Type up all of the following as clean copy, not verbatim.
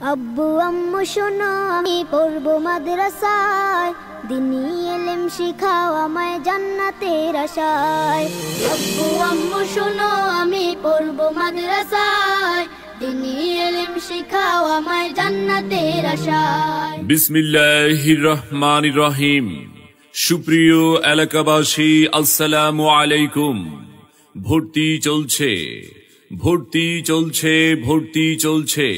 আব্বু আম্মু শোনো আমি পড়বো মাদ্রাসায়, দিনী ইলম শিখাও আমায় জান্নাতের আশায়। আব্বু আম্মু শোনো আমি পড়বো মাদ্রাসায়, দিনী ইলম শিখাও আমায় জান্নাতের আশায়। বিসমিল্লাহির রহমানির রহিম। সুপ্রিয় এলাকাবাসী, আসসালামু আলাইকুম। ভর্তি চলছে, ভর্তি চলছে, ভর্তি চলছে।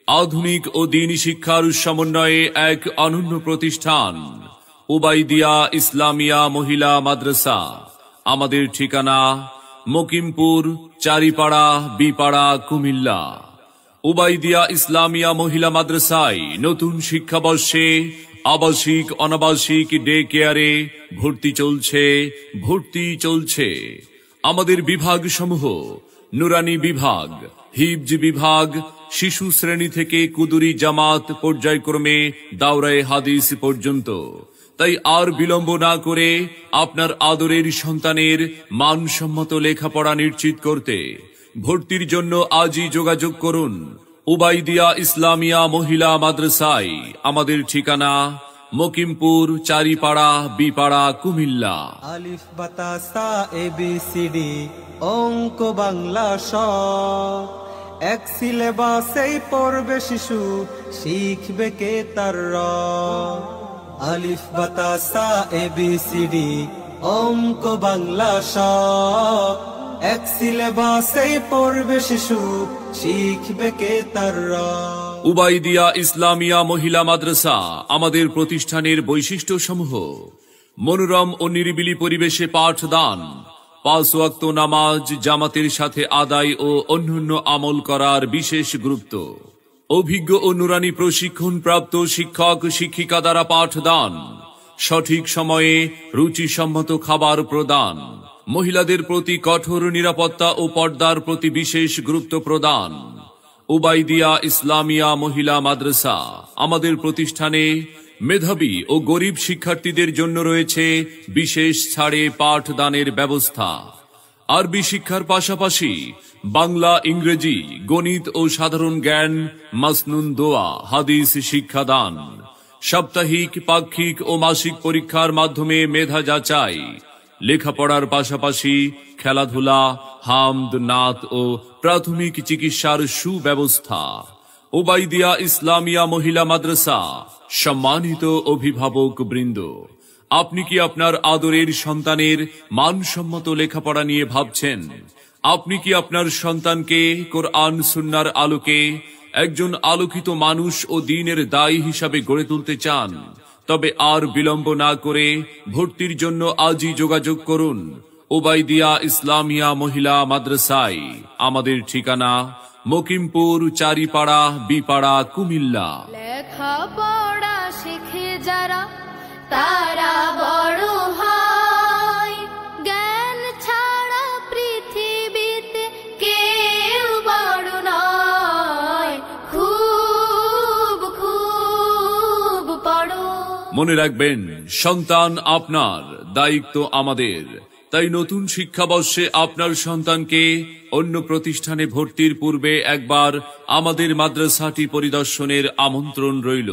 আধুনিক ও দ্বীনি শিক্ষার সমন্বয়ে এক অনন্য প্রতিষ্ঠান উবাইদিয়া ইসলামিয়া মহিলা মাদ্রাসা। আমাদের ঠিকানা মকিমপুর, চারিপাড়া, বিপাড়া, কুমিল্লা। উবাইদিয়া ইসলামিয়া মহিলা মাদ্রাসায় নতুন শিক্ষাবর্ষে আবাসিক অনাবাসিক ডে কেয়ারে ভর্তি চলছে, ভর্তি চলছে। আমাদের বিভাগ সমূহ নুরানি বিভাগ, হিফজ বিভাগ, শিশু শ্রেণী থেকে কুদুরি জামাত পর্যায়ক্রমে দাওরায়ে হাদিস পর্যন্ত। তাই আর বিলম্ব না করে আপনার আদরের সন্তানের মানসম্মত লেখাপড়া নিশ্চিত করতে ভর্তির জন্য আজই যোগাযোগ করুন উবাইদিয়া ইসলামিয়া মহিলা মাদ্রাসায়। আমাদের ঠিকানা মকিমপুর, চারিপাড়া, বিপাড়া, কুমিল্লা। আলিফ বাতা সা ABCD অঙ্ক বাংলা স, এক সিলেবাসেই পড়বে শিশু, শিখবে কে তার র। আলিফ বাতা সা ABCD অঙ্ক বাংলা স, এক সিলেবাসেই পড়বে শিশু, শিখবে কে তার র। উবাইদিয়া ইসলামিয়া মহিলা মাদ্রাসা আমাদের প্রতিষ্ঠানের বৈশিষ্ট্য সমূহ: মনোরম ও নিরিবিলি পরিবেশে পাঠদান, 5 ওয়াক্ত নামাজ জামাতের সাথে আদায় ও অন্যান্য আমল করার বিশেষ গুরুত্ব, অভিজ্ঞ ও নুরানি প্রশিক্ষণ প্রাপ্ত শিক্ষক শিক্ষিকা দ্বারা পাঠদান, সঠিক সময়ে রুচিসম্মত খাবার প্রদান, মহিলাদের প্রতি কঠোর নিরাপত্তা ও পর্দার প্রতি বিশেষ গুরুত্ব প্রদান। উবাইদিয়া ইসলামিয়া মহিলা মাদ্রাসা আমাদের প্রতিষ্ঠানে মেধাবী ও গরিব শিক্ষার্থীদের জন্য রয়েছে বিশেষ ছাড়ে পাঠদানের ব্যবস্থা। আরবি শিক্ষার পাশাপাশি বাংলা, ইংরেজি, গণিত ও সাধারণ জ্ঞান, মাসনুন দোয়া, হাদিস শিক্ষাদান। সাপ্তাহিক, পাক্ষিক ও মাসিক পরীক্ষার মাধ্যমে মেধা যাচাই। লেখাপড়ার পাশাপাশি খেলাধুলা, হামদ, নাত ও প্রাথমিক চিকিৎসার সুব্যবস্থা। উবাইদিয়া ইসলামিয়া মহিলা মাদ্রাসা। সম্মানিত অভিভাবক বৃন্দ, আপনি কি আপনার আদরের সন্তানের মানসম্মত লেখাপড়া নিয়ে ভাবছেন? আপনি কি আপনার সন্তানকে কোরআন সুন্নাহর আলোকে একজন আলোকিত মানুষ ও দ্বীনের দায়ী হিসাবে গড়ে তুলতে চান? তবে আর বিলম্ব না করে ভর্তির জন্য আজই যোগাযোগ করুন উবাইদিয়া ইসলামিয়া মহিলা মাদ্রাসায়। আমাদের ঠিকানা মকিমপুর, চারিপাড়া, বিপাড়া, কুমিল্লা। লেখাপড়া শিখে যারা তারা বড় হয়, জ্ঞান ছাড়া পৃথিবীতে কেউ বড় নয়। খুব খুব পড়ো। মনে রাখবেন, সন্তান আপনার, দায়িত্ব আমাদের। তাই নতুন শিক্ষাবর্ষে আপনার সন্তানকে অন্য প্রতিষ্ঠানে ভর্তির পূর্বে একবার আমাদের মাদ্রাসাটি পরিদর্শনের আমন্ত্রণ রইল।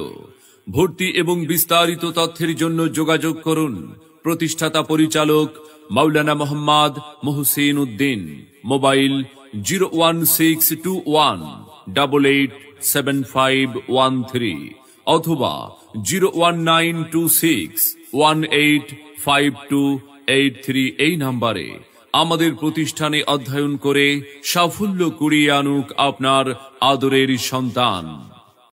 ভর্তি এবং বিস্তারিত তথ্যের জন্য যোগাযোগ করুন প্রতিষ্ঠাতা পরিচালক মাওলানা মোহাম্মদ মুহসিন উদ্দিন। মোবাইল 01621887513 অথবা 01926185283 এই নাম্বারে আমাদের প্রতিষ্ঠানে অধ্যয়ন করে সাফল্য কুড়িয়ে আনুক আপনার আদরের সন্তান।